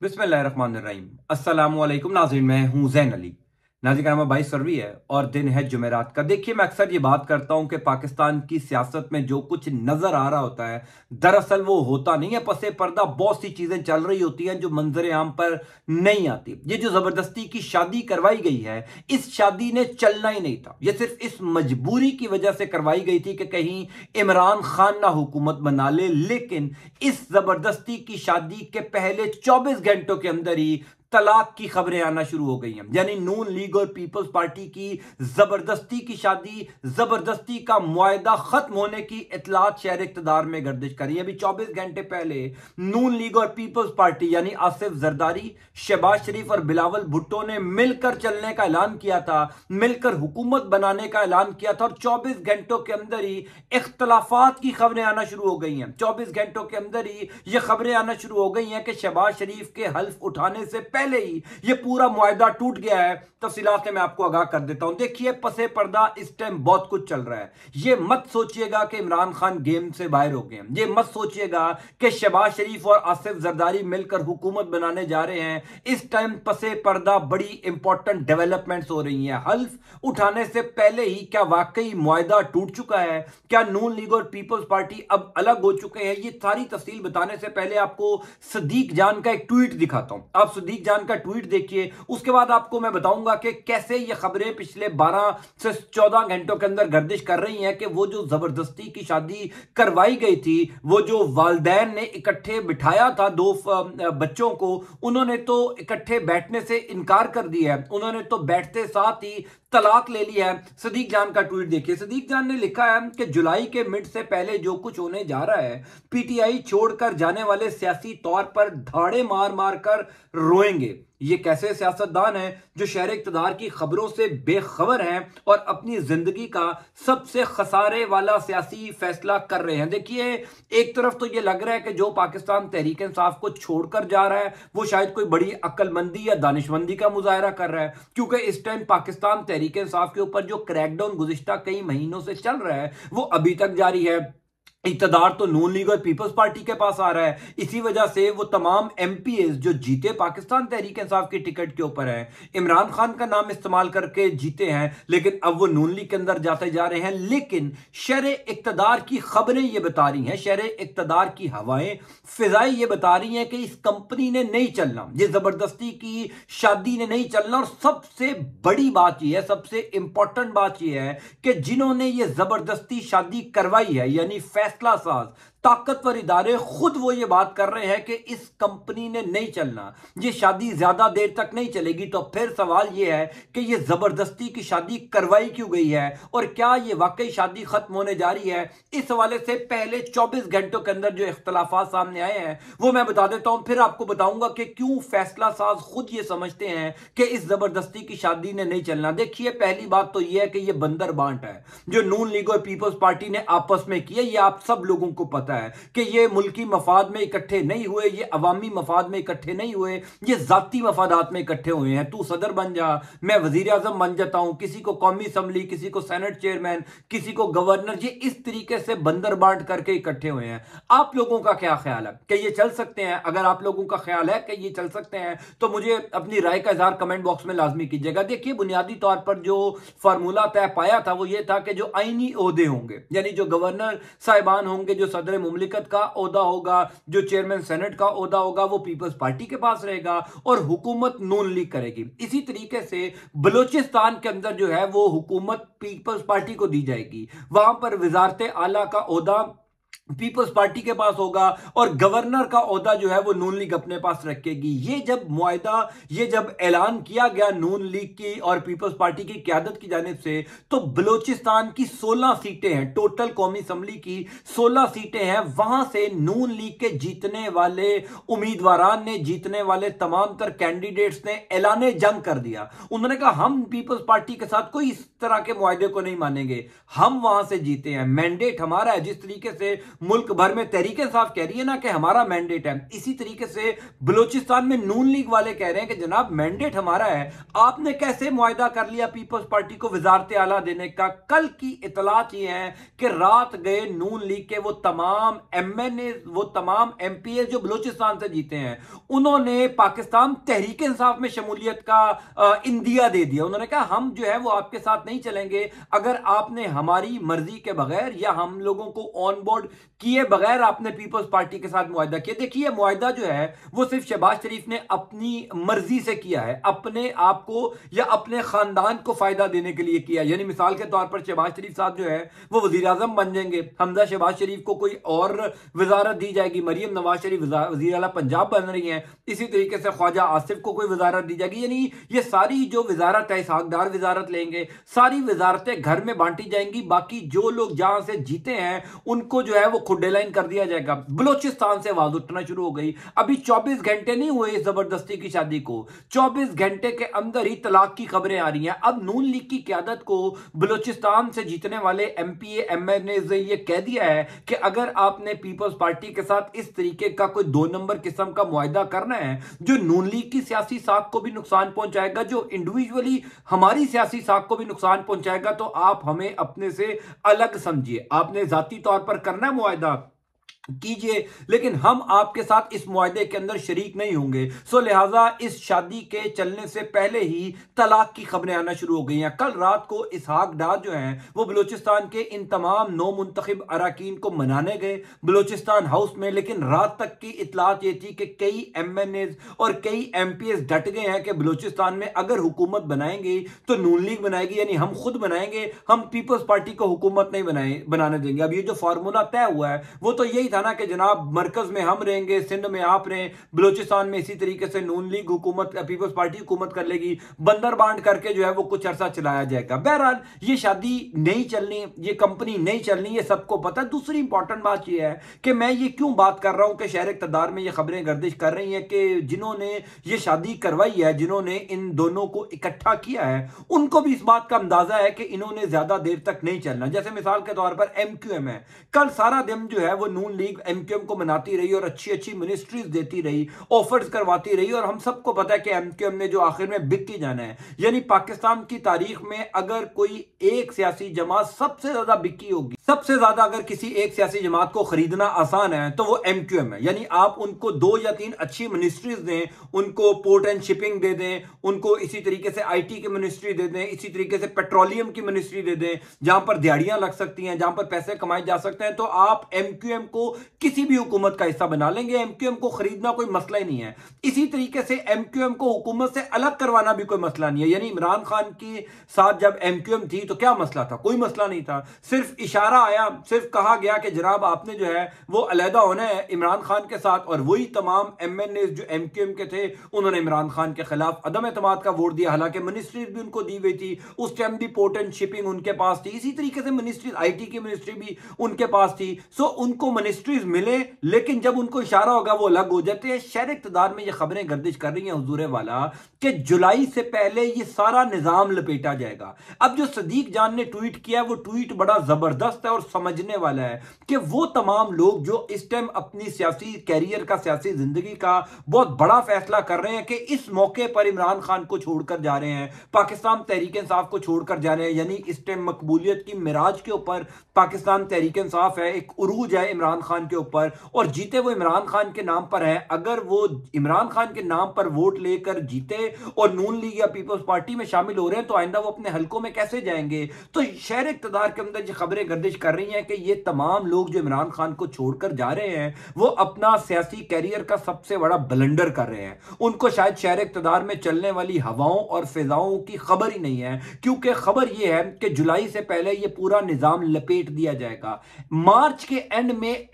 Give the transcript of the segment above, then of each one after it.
बिस्मिल्लाहिर्रहमानिर्रहीम। अस्सलामुअलैकुम नाज़रीन, मैं हूं ज़ैन अली। नाज़रीन का नाम बाईस फरवरी है और दिन है जुमेरात का। देखिए, मैं अक्सर ये बात करता हूं कि पाकिस्तान की सियासत में जो कुछ नजर आ रहा होता है दरअसल वो होता नहीं है। पसे पर्दा बहुत सी चीजें चल रही होती हैं जो मंजर आम पर नहीं आती। ये जो जबरदस्ती की शादी करवाई गई है, इस शादी ने चलना ही नहीं था। यह सिर्फ इस मजबूरी की वजह से करवाई गई थी कि कहीं इमरान खान ना हुकूमत बना ले। लेकिन इस जबरदस्ती की शादी के पहले 24 घंटों के अंदर ही तलाक की खबरें आना शुरू हो गई हैं। यानी नून लीग और पीपल्स पार्टी की जबरदस्ती की शादी, जबरदस्ती का मुआहदा खत्म होने की इतलात शहर इक्तदार में गर्दिश करी। अभी 24 घंटे पहले नून लीग और पीपल्स पार्टी यानी आसिफ जरदारी, शहबाज शरीफ और बिलावल भुट्टो ने मिलकर चलने का ऐलान किया था, मिलकर हुकूमत बनाने का ऐलान किया था। और 24 घंटों के अंदर ही इख्तलाफात की खबरें आना शुरू हो गई हैं। 24 घंटों के अंदर ही यह खबरें आना शुरू हो गई हैं कि शहबाज शरीफ के हल्फ उठाने से पहले ही यह पूरा मुआहदा टूट गया है। तफसीलात मैं आपको आगाह कर देता हूं। देखिए, पसे पर्दा इस टाइम बहुत कुछ चल रहा है। यह मत सोचिएगा कि इमरान खान गेम से बाहर हो गए हैं। यह मत सोचिएगा कि शहबाज शरीफ और आसिफ जरदारी मिलकर हुकूमत बनाने जा रहे हैं। इस टाइम पसे पर्दा बड़ी इंपॉर्टेंट डेवलपमेंट्स हो रही हैं। हल्फ उठाने से पहले ही क्या वाकई मुआहदा टूट चुका है? क्या नून लीग और पीपल्स पार्टी अब अलग हो चुके हैं? ये सारी तफसील बताने से पहले आपको सदीक जान का एक ट्वीट दिखाता हूं। आप सदीक जान का ट्वीट देखिए, उसके बाद आपको मैं बताऊंगा कि कैसे ये खबरें पिछले 12 से 14 घंटों के अंदर गर्दिश कर रही हैं कि वो जो जबरदस्ती की शादी करवाई गई थी, वो जो वालदैन ने इकट्ठे बिठाया था दो बच्चों को, उन्होंने तो इकट्ठे बैठने से इनकार कर दिया है। उन्होंने तो बैठते साथ ही तलाक ले लिया है। सदीक जान का ट्वीट देखिए। सदीक जान ने लिखा है कि जुलाई के मिड से पहले जो कुछ होने जा रहा है, पीटीआई छोड़कर जाने वाले सियासी तौर पर धाड़े मार मार कर रोएंगे। ये कैसे सियासतदान हैं जो शहर इक़्तिदार की खबरों से बेखबर हैं और अपनी जिंदगी का सबसे खसारे वाला सियासी फैसला कर रहे हैं। देखिए, एक तरफ तो ये लग रहा है कि जो पाकिस्तान तहरीक इंसाफ को छोड़कर जा रहा है वो शायद कोई बड़ी अक्लमंदी या दानिशमंदी का मुजाहरा कर रहा है, क्योंकि इस टाइम पाकिस्तान तहरीक इंसाफ के ऊपर जो क्रैकडाउन गुज़िश्ता कई महीनों से चल रहा है वो अभी तक जारी है। इक़्तिदार तो नून लीग और पीपल्स पार्टी के पास आ रहा है। इसी वजह से वो तमाम एमपीएस जो जीते पाकिस्तान तहरीक इंसाफ की टिकट के ऊपर हैं, इमरान खान का नाम इस्तेमाल करके जीते हैं, लेकिन अब वो नून लीग के अंदर जाते जा रहे हैं। लेकिन शहर इक़्तिदार की खबरें ये बता रही हैं, शहर इक़्तिदार की हवाएं फिजाएं ये बता रही हैं कि इस कंपनी ने नहीं चलना, ये जबरदस्ती की शादी ने नहीं चलना। और सबसे बड़ी बात यह है, सबसे इंपॉर्टेंट बात यह है कि जिन्होंने ये जबरदस्ती शादी करवाई है यानी फैसला साज ताकतवर इदारे, खुद वो ये बात कर रहे हैं कि इस कंपनी ने नहीं चलना, ये शादी ज्यादा देर तक नहीं चलेगी। तो फिर सवाल ये है कि ये जबरदस्ती की शादी करवाई क्यों गई है और क्या ये वाकई शादी खत्म होने जा रही है? इस हवाले से पहले 24 घंटों के अंदर जो इख्तलाफात सामने आए हैं वो मैं बता देता हूं, फिर आपको बताऊंगा कि क्यों फैसला साज खुद ये समझते हैं कि इस जबरदस्ती की शादी ने नहीं चलना। देखिए, पहली बात तो यह है कि यह बंदर बांट है जो नून लीग और पीपल्स पार्टी ने आपस में किया। यह आप सब लोगों को पता है कि ये मुल्की मफाद में इकट्ठे नहीं हुए, ये अवामी मफाद में इकट्ठे नहीं हुए, ये जाती मफादात में इकट्ठे हुए हैं। तू सदर बन जा, मैं वजीर आजम बन जाता हूं, किसी को कौमी असम्बली, किसी को सेनेट चेयरमैन, किसी को गवर्नर, ये इस तरीके से बंदर बांट करके इकट्ठे हुए हैं। आप लोगों का क्या ख्याल है कि ये चल सकते हैं? अगर आप लोगों का ख्याल है कि ये चल सकते हैं तो मुझे अपनी राय का इजहार कमेंट बॉक्स में लाजमी कीजिएगा। देखिए, बुनियादी तौर पर जो फार्मूला तय पाया था वो ये था कि जो आईनी ओहदे होंगे, यानी जो गवर्नर साहिबान होंगे, जो सदर मुमलिकत का ओहदा होगा, जो चेयरमैन सेनेट का ओहदा होगा, वो पीपल्स पार्टी के पास रहेगा और हुकूमत नून लीग करेगी। इसी तरीके से बलूचिस्तान के अंदर जो है वो हुकूमत पीपल्स पार्टी को दी जाएगी। वहां पर वजारत आला का ओहदा पीपल्स पार्टी के पास होगा और गवर्नर का ओहदा जो है वो नून लीग अपने पास रखेगी। ये जब मुआहदा, ये जब ऐलान किया गया नून लीग की और पीपल्स पार्टी की क़यादत की जानिब से, तो बलूचिस्तान की 16 सीटें हैं, टोटल कौमी असम्बली की 16 सीटें हैं। वहां से नून लीग के जीतने वाले उम्मीदवारान ने, जीतने वाले तमाम तर कैंडिडेट्स ने ऐलान जंग कर दिया। उन्होंने कहा हम पीपल्स पार्टी के साथ कोई इस तरह के मुआहदे को नहीं मानेंगे, हम वहां से जीते हैं, मैंडेट हमारा है। जिस तरीके से मुल्क भर में तहरीक इंसाफ कह रही है ना कि हमारा मैंडेट है, इसी तरीके से बलूचिस्तान में नून लीग वाले कह रहे हैं कि जनाब मैंडेट हमारा है, आपने कैसे मुआहदा कर लिया पीपल्स पार्टी को वजारत आला देने का। कल की इतलात ये है कि रात गए नून लीग के वो तमाम एमएनए, वो तमाम एमपीए जो बलूचिस्तान से जीते हैं, उन्होंने पाकिस्तान तहरीक इंसाफ में शमूलियत का इंदिया दे दिया। उन्होंने कहा हम जो है वो आपके साथ नहीं चलेंगे अगर आपने हमारी मर्जी के बगैर या हम लोगों को ऑन बोर्ड किए बगैर आपने पीपल्स पार्टी के साथ मुआहदा किया। देखिए मुआहदा जो है वो सिर्फ शहबाज शरीफ ने अपनी मर्जी से किया है, अपने आप को या अपने खानदान को फायदा देने के लिए किया। यानी मिसाल के तौर पर शहबाज शरीफ साहब जो है वो वजीर आजम बन जाएंगे, हमजा शहबाज शरीफ को कोई और वजारत दी जाएगी, मरियम नवाज शरीफ वजीर आला पंजाब बन रही हैं, इसी तरीके से ख्वाजा आसिफ को कोई वजारत दी जाएगी। यानी ये सारी जो वजारत है इसहाकदार वजारत लेंगे, सारी वजारतें घर में बांटी जाएंगी, बाकी जो लोग जहां से जीते हैं उनको जो है वो खुड्डे लाइन कर दिया जाएगा। बलोचिस्तान से आवाज उठना शुरू हो गई। अभी 24 घंटे नहीं हुए इस जबरदस्ती की शादी को, 24 घंटे के अंदर ही तलाक की खबरें आ रही हैं। अब नून लीग की क्यादत को बलूचिस्तान से जीतने वाले एमपीए एमएनए ने ये कह दिया है कि अगर आपने पीपल्स पार्टी के साथ इस तरीके का कोई 2 नंबर किस्म का मुआहदा करना है जो नून लीग की सियासी साख को भी नुकसान पहुंचाएगा, जो इंडिविजुअली हमारी सियासी साख को भी नुकसान पहुंचाएगा, तो आप हमें अपने से अलग समझिए। आपने जाती तौर पर करना है मुआहदा कीजिए, लेकिन हम आपके साथ इस मुआहदे के अंदर शरीक नहीं होंगे। सो लिहाजा इस शादी के चलने से पहले ही तलाक की खबरें आना शुरू हो गई हैं। कल रात को इसहाक डार जो हैं वो बलूचिस्तान के इन तमाम नौ मुंतखब अराकीन को मनाने गए बलूचिस्तान हाउस में, लेकिन रात तक की इतलात ये थी कि कई एमएनए और कई एमपीएस डट गए हैं कि बलूचिस्तान में अगर हुकूमत बनाएंगे तो नून लीग बनाएगी, यानी हम खुद बनाएंगे, हम पीपल्स पार्टी को हुकूमत नहीं बनाने देंगे। अब ये जो फार्मूला तय हुआ है वो तो यही था ना कि जनाब मरकज में हम रहेंगे, सिंध में आप रहें, बलूचिस्तान में इसी तरीके से नून लीग हुकूमत पीपल्स पार्टी हुकूमत कर लेगी, बंदर बांट करके जो है वो कुछ अरसा चलाया जाएगा। बहरहाल ये शादी नहीं चलनी, ये कंपनी नहीं चलनी, ये सबको पता है। दूसरी इंपॉर्टेंट बात ये है कि मैं ये क्यों बात कर रहा हूं कि शहर इक़्तिदार में ये खबरें गर्दिश कर रही हैं कि जिन्होंने ये शादी करवाई है, जिन्होंने इन दोनों को इकट्ठा किया है, उनको भी इस बात का अंदाजा है कि इन्होंने ज्यादा देर तक नहीं चलना। जैसे मिसाल के तौर पर एमक्यूएम है, कल सारा दिन जो है वो नून लीग एमक्यूएम को मनाती रही और अच्छी अच्छी मिनिस्ट्रीज देती रही, ऑफर्स करवाती रही, और हम सबको पता है कि एमक्यूएम ने जो आखिर में बिक ही जाना है। यानी पाकिस्तान की तारीख में अगर कोई एक सियासी जमात सबसे ज्यादा बिकी होगी, सबसे ज्यादा अगर किसी एक सियासी जमात को खरीदना आसान है तो वो एमक्यूएम है। यानी आप उनको 2 या 3 अच्छी मिनिस्ट्रीज दें, उनको पोर्ट एंड शिपिंग दे दें, उनको इसी तरीके से आईटी की मिनिस्ट्री दे दें, इसी तरीके से पेट्रोलियम की मिनिस्ट्री दे दें जहां पर दिहाड़ियां लग सकती हैं, जहां पर पैसे कमाए जा सकते हैं, तो आप एमक्यूएम को किसी भी हुकूमत का हिस्सा बना लेंगे। एमक्यूएम को खरीदना कोई मसला ही नहीं है। इसी तरीके से एमक्यूएम को हुकूमत से अलग करवाना भी कोई मसला नहीं है। यानी इमरान खान के साथ जब एमक्यूएम थी तो क्या मसला था? कोई मसला नहीं था। सिर्फ इशारा आया, सिर्फ कहा गया कि जनाब आपने जो है वो अलहदा होना है इमरान खान के साथ, और वही तमाम एमएनए जो एमक्यूएम के थे उन्होंने इमरान खान के खिलाफ अदम एतमाद का वोट दिया। हालांकि मिनिस्ट्रीज भी उनको दी हुई थी, उस टाइम भी पोर्ट एंड शिपिंग उनके पास थी, इसी तरीके से मिनिस्ट्रीज, आईटी की मिनिस्ट्री भी उनके पास थी। सो उनको मिनिस्ट्रीज मिले, लेकिन जब उनको इशारा होगा वो अलग हो जाते हैं। शहर इक़्तिदार में ये खबरें गर्दिश कर रही हैं हुजूर वाला कि जुलाई से पहले ये सारा निजाम लपेटा जाएगा। अब जो सदीक जान ने ट्वीट किया है वो ट्वीट बड़ा जबरदस्त है और समझने वाला है कि वो तमाम लोग जो इस टाइम अपनी सियासी कैरियर का, सियासी जिंदगी का बहुत बड़ा फैसला कर रहे हैं कि इस मौके पर इमरान खान को छोड़कर जा रहे हैं, पाकिस्तान तहरीक इंसाफ को छोड़कर जा रहे हैं। यानी इस टाइम मकबूलियत की मिराज के ऊपर पाकिस्तान तहरीक इंसाफ है, एक उरूज है इमरान खान के ऊपर, और जीते वो इमरान खान के नाम पर है। अगर वो इमरान खान के नाम पर वोट लेकर जीते और नून लीग या पीपल्स पार्टी में शामिल हो रहे हैं तो आइंदा वो अपने हलकों में कैसे जाएंगे? तो शहर इक़्तिदार के अंदर जो खबरें गर्दिश कर रही हैं कि ये तमाम लोग जो इमरान खान को छोड़कर जा रहे हैं वो अपना सियासी कैरियर का सबसे बड़ा ब्लंडर कर रहे हैं। उनको शायद शहर इक़्तिदार में चलने वाली हवाओं और फिजाओं की खबर ही नहीं है, क्योंकि खबर यह है कि जुलाई से पहले ये पूरा निजाम लपेट दिया जाएगा। मार्च के एंड में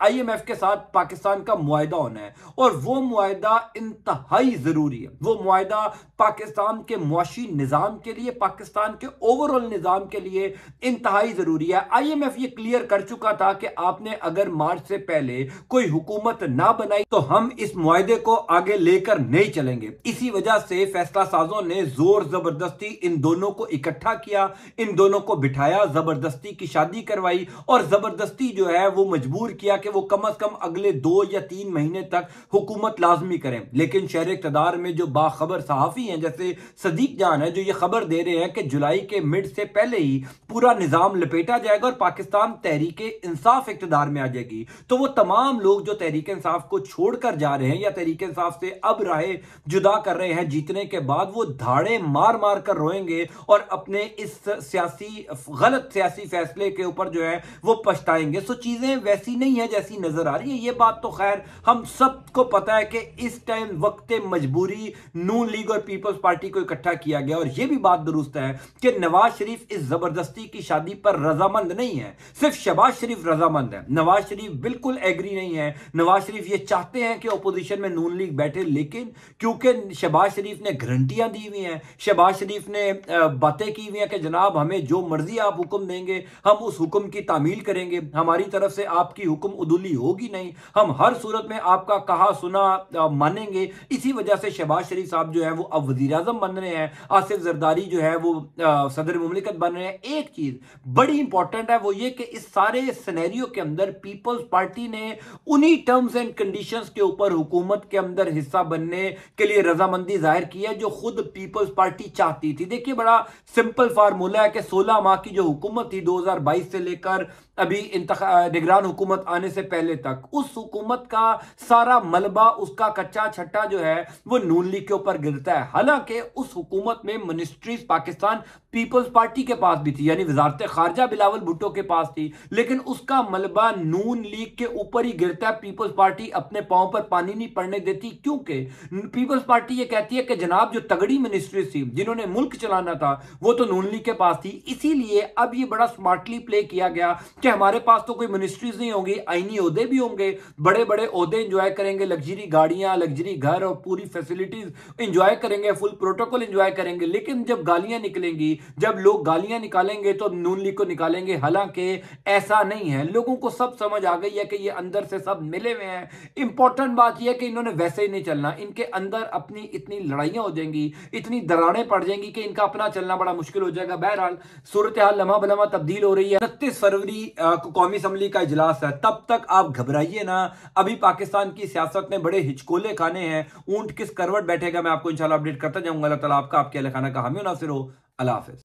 आईएमएफ के साथ पाकिस्तान का मुआहदा होना है, और वो मुआहदा इंतहाई जरूरी है। वो मुआहदा पाकिस्तान के मुआशी निजाम के लिए, पाकिस्तान के ओवरऑल निजाम के लिए इंतहाई जरूरी है। आईएमएफ ये क्लियर कर चुका था कि आपने अगर मार्च से पहले कोई हुकूमत ना बनाई तो हम इस मुआहदे को आगे लेकर नहीं चलेंगे। इसी वजह से फैसला साजों ने जोर जबरदस्ती इन दोनों को इकट्ठा किया, इन दोनों को बिठाया, जबरदस्ती की शादी करवाई, और जबरदस्ती जो है वो मजबूर मजबूर किया कि वो कम से कम अगले 2 या 3 महीने तक हुकूमत लाजमी करें। लेकिन शहर इक़्तिदार में जो बाखबर सहाफ़ी हैं जैसे सदीक जान है, जो ये खबर दे रहे हैं कि जुलाई के मिड से पहले ही पूरा निज़ाम लपेटा जाएगा और पाकिस्तान तहरीक इंसाफ इक़्तिदार में आ जाएगी। तो वो तमाम लोग जो तहरीक इंसाफ को छोड़कर जा रहे हैं या तहरीक इंसाफ से अब राहें जुदा कर रहे हैं जीतने के बाद, वो धाड़े मार मार कर रोएंगे और अपने इस गलत सियासी फैसले के ऊपर जो है वो पछताएंगे। सो चीजें वैसी नहीं है जैसी नजर आ रही है। ये बात तो खैर हम सबको पता है कि इस टाइम वक्त मजबूरी नून लीग और पीपल्स पार्टी को इकट्ठा किया गया। और यह भी बात दुरुस्त है कि नवाज शरीफ इस जबरदस्ती की शादी पर रजामंद नहीं है, सिर्फ शहबाज शरीफ रजामंद है। नवाज शरीफ बिल्कुल एग्री नहीं है। नवाज शरीफ ये चाहते हैं कि अपोजिशन में नून लीग बैठे, लेकिन क्योंकि शहबाज शरीफ ने गारंटियां दी हुई हैं, शहबाज शरीफ ने बातें की हुई हैं कि जनाब हमें जो मर्जी आप हुक्म देंगे हम उस हुक्म की तामील करेंगे, हमारी तरफ से आपकी हुक्म उदुली होगी नहीं, हम हर सूरत में आपका कहा सुना मानेंगे। इसी वजह से शहबाज शरीफ साहब जो है वो अब वजीर आजम बन रहे हैं, आसिफ जरदारी जो है वो सदर मुमलिकत बन रहे हैं। एक चीज बड़ी इंपॉर्टेंट है वो ये कि इस सारे सिनेरियो के अंदर पीपल्स पार्टी ने उन्हीं टर्म्स एंड कंडीशंस के ऊपर हुकूमत के अंदर हिस्सा बनने के लिए रजामंदी जाहिर की है जो खुद पीपल्स पार्टी चाहती थी। देखिए बड़ा सिंपल फार्मूला है कि 16 माह की जो हुकूमत थी 2022 से लेकर अभी निगरान हुकूमत आने से पहले तक, उस हुकूमत का सारा मलबा, उसका कच्चा छट्टा जो है वो नून लीग के ऊपर गिरता है। हालांकि उस हुकूमत में मिनिस्ट्रीज पाकिस्तान पीपल्स पार्टी के पास भी थी, यानी वजारत खारजा बिलावल भुट्टो के पास थी, लेकिन उसका मलबा नून लीग के ऊपर ही गिरता है। पीपल्स पार्टी अपने पांव पर पानी नहीं पड़ने देती, क्योंकि पीपल्स पार्टी ये कहती है कि जनाब जो तगड़ी मिनिस्ट्रीज थी जिन्होंने मुल्क चलाना था वो तो नून लीग के पास थी। इसीलिए अब ये बड़ा स्मार्टली प्ले किया गया कि हमारे पास तो कोई मिनिस्ट्रीज नहीं होंगी, आईनी ओहदे भी होंगे, बड़े बड़े ओहदे एंजॉय करेंगे, लग्जरी गाड़ियां, लग्जरी घर और पूरी फैसिलिटीज एंजॉय करेंगे, फुल प्रोटोकॉल एंजॉय करेंगे। लेकिन जब गालियां निकलेंगी, जब लोग गालियां निकालेंगे तो नून लीग को निकालेंगे। हालांकि ऐसा नहीं है, लोगों को सब समझ आ गई है कि ये अंदर से सब मिले हुए हैं। इंपॉर्टेंट बात यह है कि इन्होंने वैसे ही नहीं चलना, इनके अंदर अपनी इतनी लड़ाइयां हो जाएंगी, इतनी दरारें पड़ जाएंगी कि इनका अपना चलना बड़ा मुश्किल हो जाएगा। बहरहाल सूरत हाल लम्हा बलमा तब्दील हो रही है। 29 फरवरी को कौमी असम्बली का इजलास है, तब तक आप घबराइए ना। अभी पाकिस्तान की सियासत में बड़े हिचकोले खाने हैं, ऊंट किस करवट बैठेगा मैं आपको इंशाल्लाह अपडेट करता जाऊंगा। अल्लाह ताला आपका आपके अहल खाना का हामी नासिर हो। अल्लाह हाफिज।